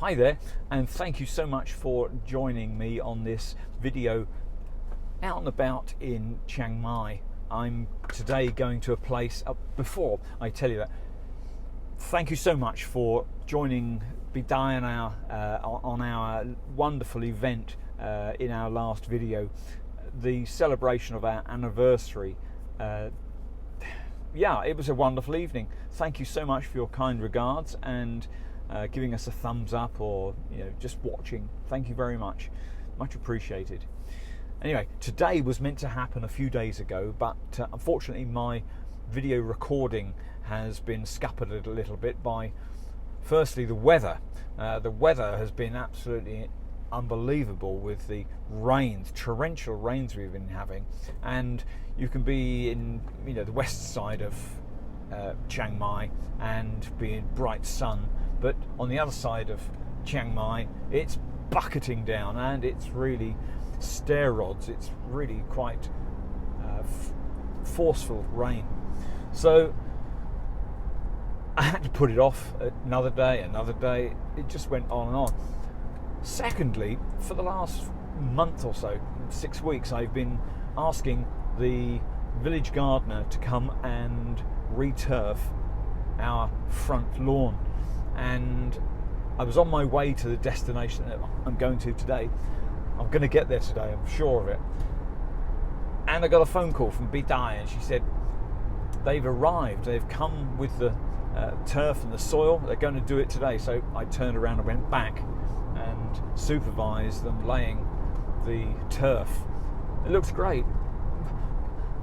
Hi there, and thank you so much for joining me on this video out and about in Chiang Mai. I'm today going to a place. Before I tell you that, thank you so much for joining Bidai on our wonderful event in our last video, the celebration of our anniversary. Yeah, it was a wonderful evening. Thank you so much for your kind regards and giving us a thumbs up, or just watching. Thank you very much, much appreciated. Anyway, today was meant to happen a few days ago, but unfortunately my video recording has been scuppered a little bit by, firstly, the weather. The weather has been absolutely unbelievable with the rains, torrential rains we've been having, and you can be in the west side of Chiang Mai and be in bright sun, but on the other side of Chiang Mai it's bucketing down and it's really stair rods. It's really quite forceful rain. So I had to put it off another day. It just went on and on. Secondly, for the last month or so, 6 weeks, I've been asking the village gardener to come and re-turf our front lawn, and I was on my way to the destination that I'm going to today. I'm going to get there today, I'm sure of it. And I got a phone call from Bidai, and she said they've arrived, they've come with the turf and the soil, they're going to do it today. So I turned around and went back and supervised them laying the turf. It looks great.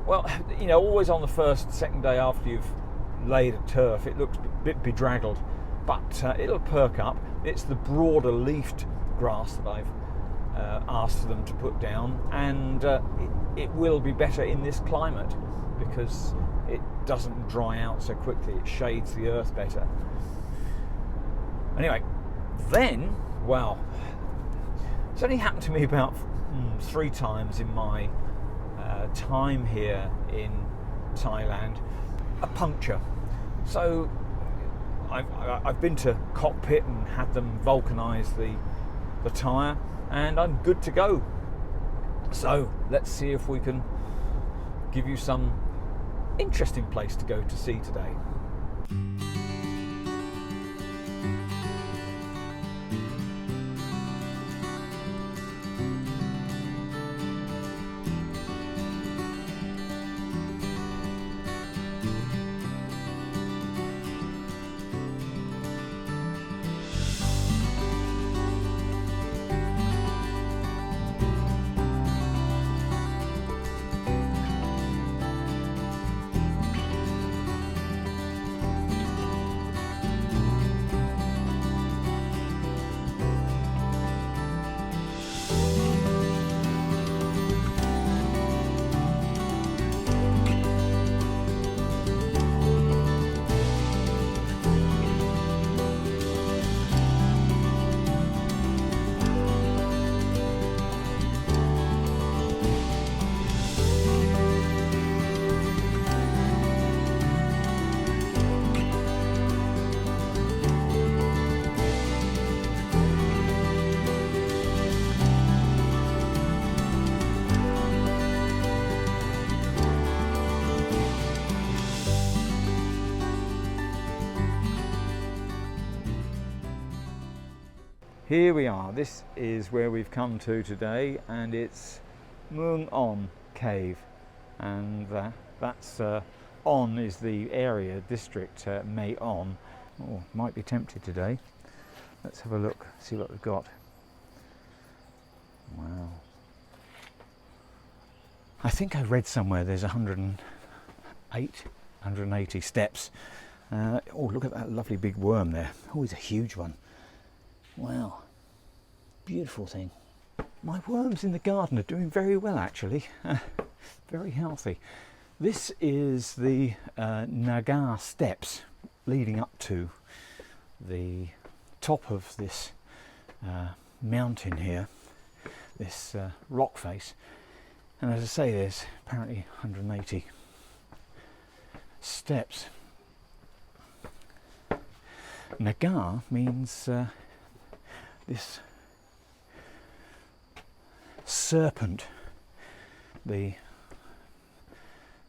Well, always on the second day after you've laid a turf, it looks a bit bedraggled, but it'll perk up. It's the broader leafed grass that I've asked them to put down, and it will be better in this climate because it doesn't dry out so quickly. It shades the earth better. Anyway, then, well, it's only happened to me about 3 times in my time here in Thailand, a puncture. So I've been to cockpit and had them vulcanise the tyre, and I'm good to go. So let's see if we can give you some interesting place to go to see today. Here we are. This is where we've come to today, and it's Muang On cave, and that's On is the area district, Mae On. Oh, might be tempted today. Let's have a look, see what we've got. Wow. I think I read somewhere there's 180 steps. Oh, look at that lovely big worm there. Oh, it's a huge one. Wow, beautiful thing. My worms in the garden are doing very well, actually. Very healthy. This is the Naga steps leading up to the top of this mountain here, this rock face. And as I say, there's apparently 180 steps. Naga means this serpent, the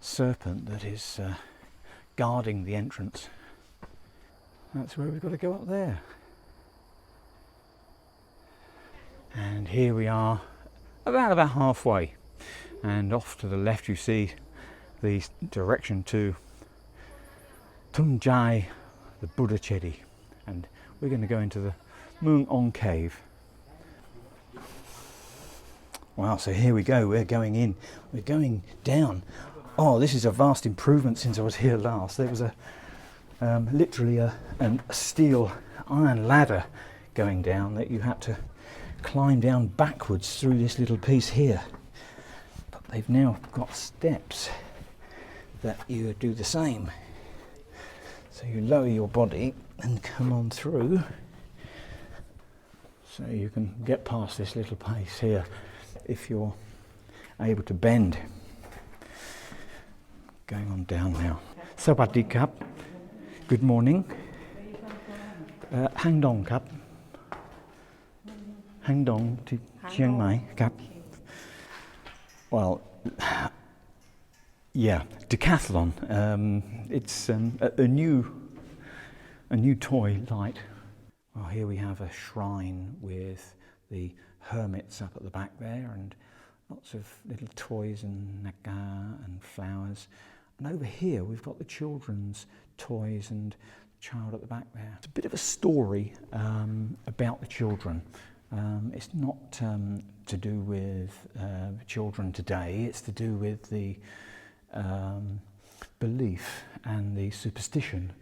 serpent that is guarding the entrance. That's where we've got to go, up there. And here we are, about halfway, and off to the left you see the direction to Tham Muang, the Buddha Chedi, and we're going to go into the Muang On cave. Wow, so here we go, we're going in, we're going down. Oh, this is a vast improvement since I was here last. There was literally a steel iron ladder going down that you had to climb down backwards through this little piece here. But they've now got steps that you do the same. So you lower your body and come on through, so you can get past this little place here if you're able to bend. Going on down now. Sawadee Kap. Good morning. Hang dong Kap. Hang dong to Chiang Mai Kap. Well, yeah, decathlon. It's a new toy light. Well, here we have a shrine with the hermits up at the back there, and lots of little toys and naga and flowers. And over here we've got the children's toys and the child at the back there. It's a bit of a story about the children. It's not to do with children today, it's to do with the belief and the superstition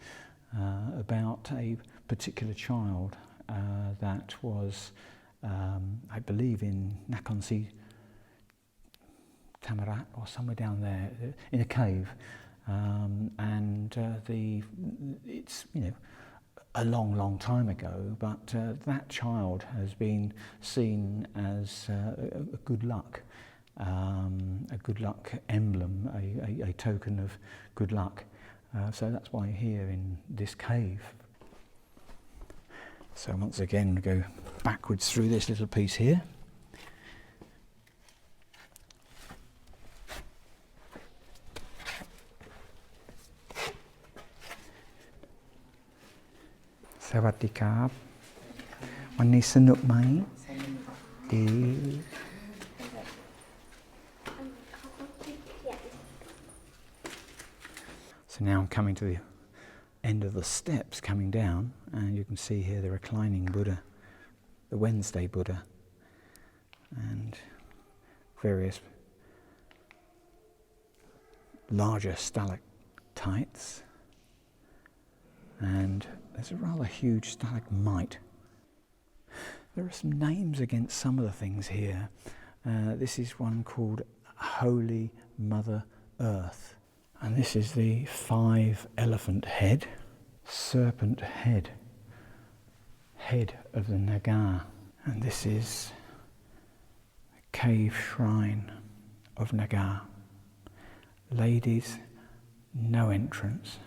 about a particular child that was, I believe, in Nakhon Tamarat or somewhere down there in a cave, and it's, you know, a long time ago, but that child has been seen as a good luck emblem, a token of good luck. So that's why here in this cave. So once again, we go backwards through this little piece here. Sawadee Kap. วันนี้สนุกไหม ดี So now I'm coming to the end of the steps coming down, and you can see here the reclining Buddha, the Wednesday Buddha, and various larger stalactites, and there's a rather huge stalagmite. There are some names against some of the things here. This is one called Holy Mother Earth, and this is the 5 elephant head, serpent head of the Naga, and this is a cave shrine of Naga. Ladies, no entrance.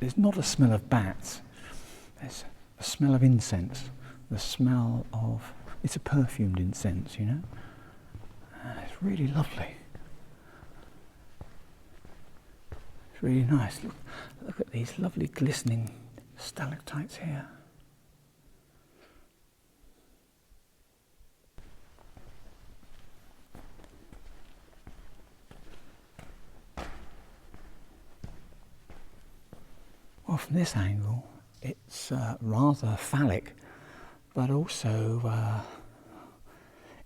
There's not a smell of bats, there's a smell of incense, the smell of, it's a perfumed incense, you know. It's really lovely. It's really nice. Look at these lovely glistening stalactites here. Well, from this angle, it's rather phallic, but also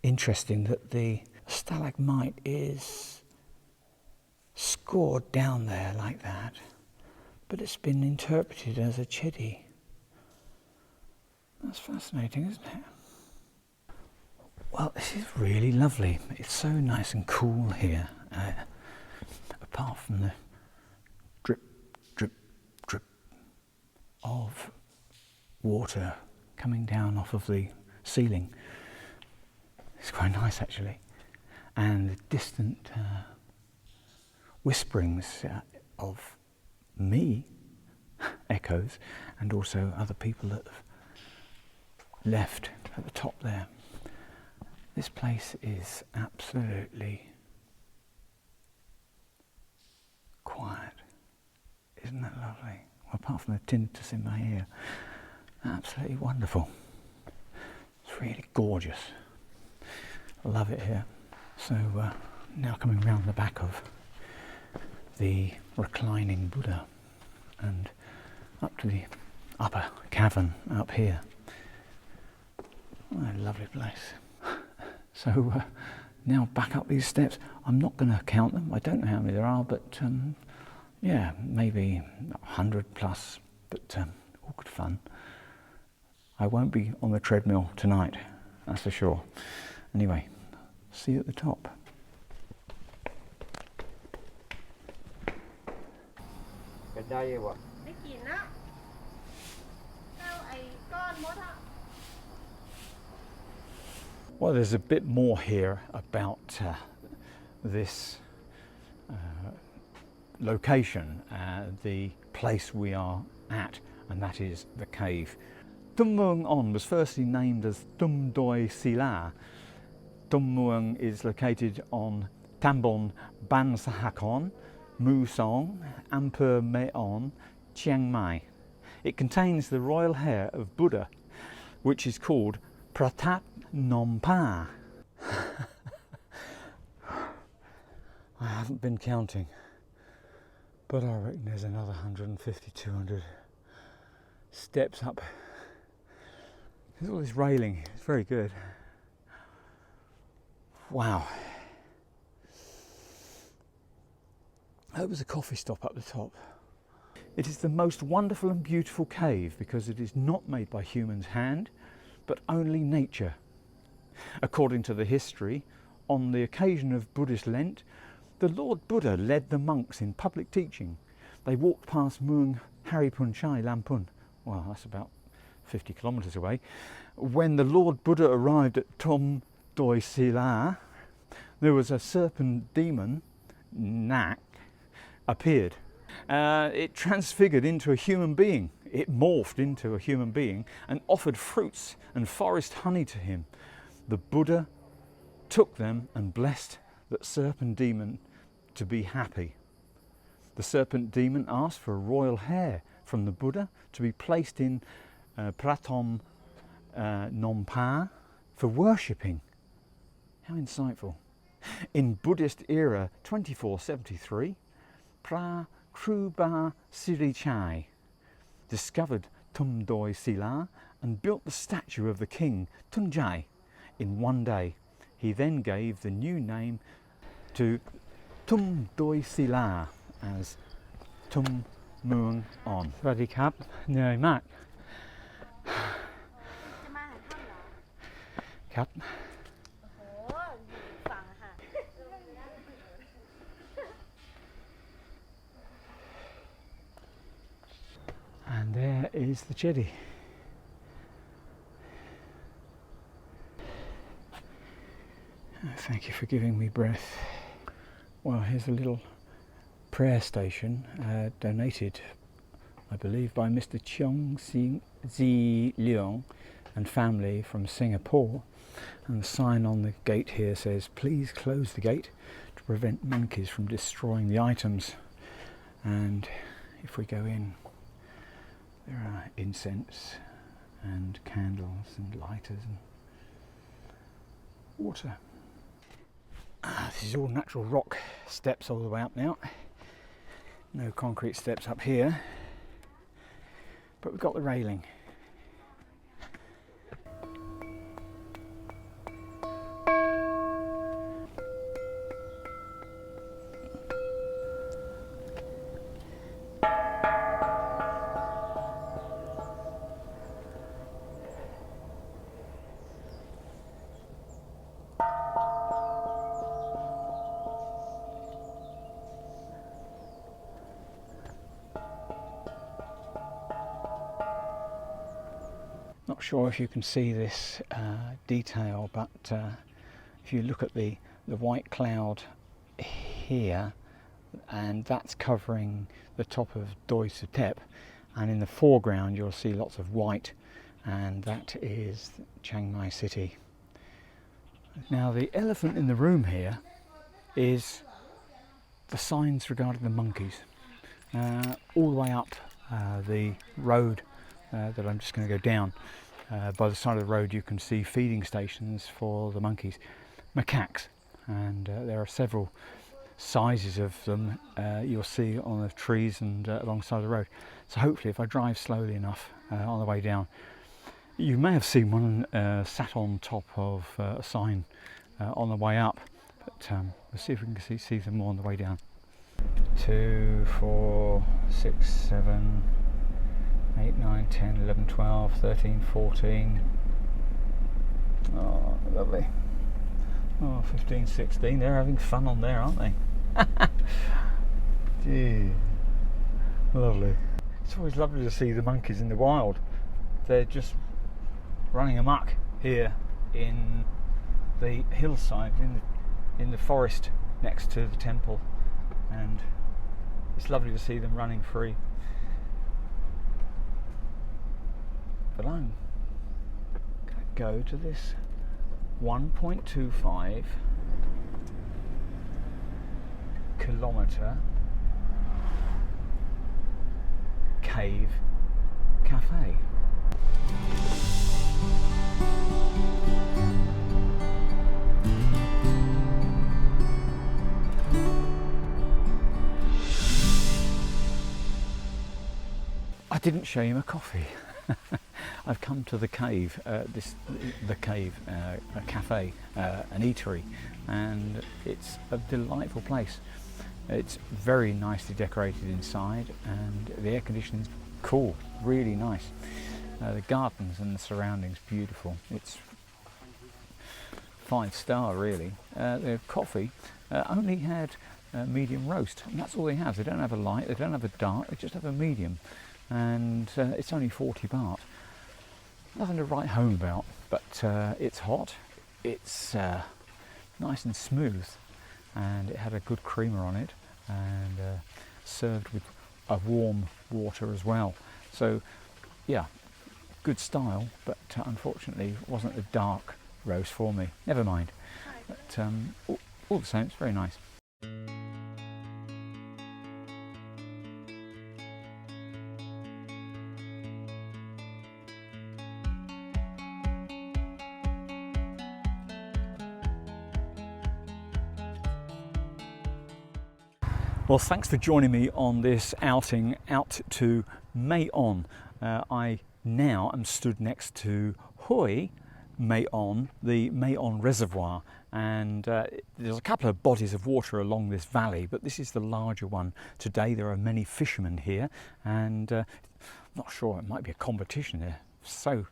interesting that the stalagmite is scored down there like that, but it's been interpreted as a chedi. That's fascinating, isn't it? Well, this is really lovely. It's so nice and cool here, apart from the drip, drip, drip of water coming down off of the ceiling. It's quite nice, actually. And the distant whisperings of me echoes, and also other people that have left at the top there. This place is absolutely quiet. Isn't that lovely? Well, apart from the tinnitus in my ear, absolutely wonderful. It's really gorgeous. I love it here. So now coming round the back of the reclining Buddha and up to the upper cavern up here. What a lovely place. So now back up these steps. I'm not going to count them. I don't know how many there are, but yeah, maybe 100 plus, but all good fun. I won't be on the treadmill tonight, that's for sure. Anyway, see you at the top. Well, there's a bit more here about this location, the place we are at, and that is the cave. Tham Muang On was firstly named as Tum Doi Sila. Tham Muang is located on Tambon Ban Sahakon, Mu Song, Huai Mae On, Chiang Mai. It contains the royal hair of Buddha, which is called Pratat Nom Pa. I haven't been counting, but I reckon there's another 150, 200 steps up. There's all this railing, it's very good. Wow. That was a coffee stop up the top. It is the most wonderful and beautiful cave because it is not made by human's hand, but only nature. According to the history, on the occasion of Buddhist Lent, the Lord Buddha led the monks in public teaching. They walked past Muang Haripun Chai Lampun. Well, that's about 50 kilometres away. When the Lord Buddha arrived at Tom Doi Sila, there was a serpent demon, Nak, appeared. It transfigured into a human being. It morphed into a human being and offered fruits and forest honey to him. The Buddha took them and blessed that serpent demon to be happy. The serpent demon asked for a royal hair from the Buddha to be placed in Pratom Nom Pa for worshipping. How insightful. In Buddhist era 2473, Pra Kruba Sirichai discovered Tum Doi Sila and built the statue of the king Tunjai in one day. He then gave the new name to Tum Doi Sila as Tham Muang On. Swadee Krap, Nhoi Mak. Krap. And there is the Chedi. Thank you for giving me breath. Well, here's a little prayer station donated, I believe, by Mr. Cheong Zi Leong and family from Singapore. And the sign on the gate here says, "Please close the gate to prevent monkeys from destroying the items." And if we go in, there are incense and candles and lighters and water. This is all natural rock steps all the way up now. No concrete steps up here, but we've got the railing. Not sure if you can see this detail, but if you look at the white cloud here, and that's covering the top of Doi Suthep, and in the foreground you'll see lots of white and that is Chiang Mai city. Now the elephant in the room here is the signs regarding the monkeys. All the way up the road that I'm just going to go down, by the side of the road you can see feeding stations for the monkeys, macaques, and there are several sizes of them you'll see on the trees and alongside the road. So hopefully if I drive slowly enough on the way down, you may have seen one sat on top of a sign on the way up, but we'll see if we can see them more on the way down. 2, 4, 6, 7, 8, 9, 10, 11, 12, 13, 14. Oh, lovely. Oh, 15, 16. They're having fun on there, aren't they? Gee, lovely. It's always lovely to see the monkeys in the wild. They're just running amok here in the hillside, in the forest next to the temple, and it's lovely to see them running free. But I'm going to go to this 1.25 kilometre cave cafe. I didn't show you my coffee. I've come to the cave, a cafe, an eatery, and it's a delightful place. It's very nicely decorated inside, and the air conditioning's cool, really nice. The gardens and the surroundings beautiful. It's 5-star really. The coffee only had medium roast, and that's all they have. They don't have a light, they don't have a dark, they just have a medium, and it's only 40 baht. Nothing to write home about, but it's hot, it's nice and smooth, and it had a good creamer on it, and served with a warm water as well. So yeah, good style, but unfortunately it wasn't the dark roast for me. Never mind. But all the same, it's very nice. Well, thanks for joining me on this outing out to Mae On. I now am stood next to Huai Mae On, the Mae On Reservoir, and there's a couple of bodies of water along this valley, but this is the larger one. Today there are many fishermen here, and I'm not sure, it might be a competition. They're so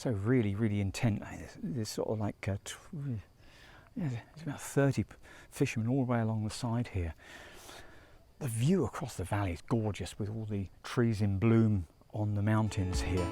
really intent. There's sort of like there's about 30 fishermen all the way along the side here. The view across the valley is gorgeous, with all the trees in bloom on the mountains here.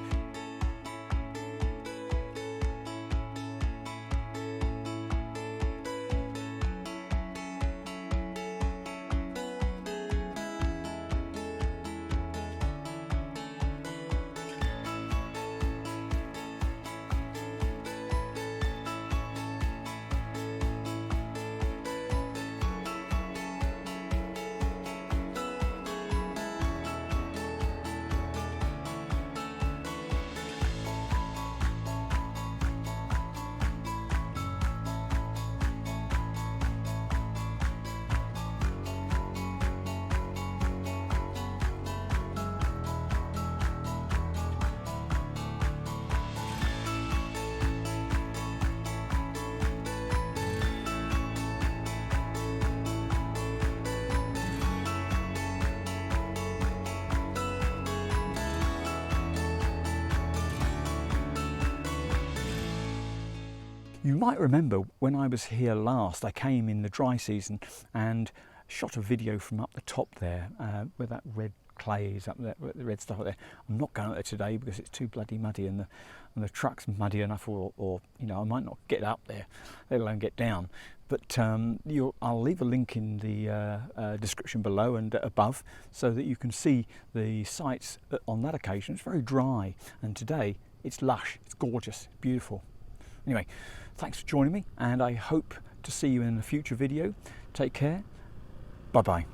You might remember when I was here last, I came in the dry season and shot a video from up the top there, where that red clay is up there, the red stuff up there. I'm not going up there today because it's too bloody muddy, and the truck's muddy enough, or you know, I might not get up there, let alone get down. But I'll leave a link in the description below and above, so that you can see the sights on that occasion. It's very dry, and today It's lush, it's gorgeous, beautiful. Anyway, thanks for joining me, and I hope to see you in a future video. Take care. Bye bye.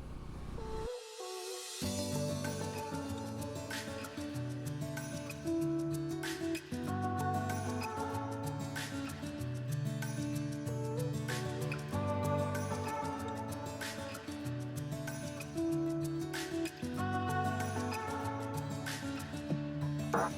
Bye.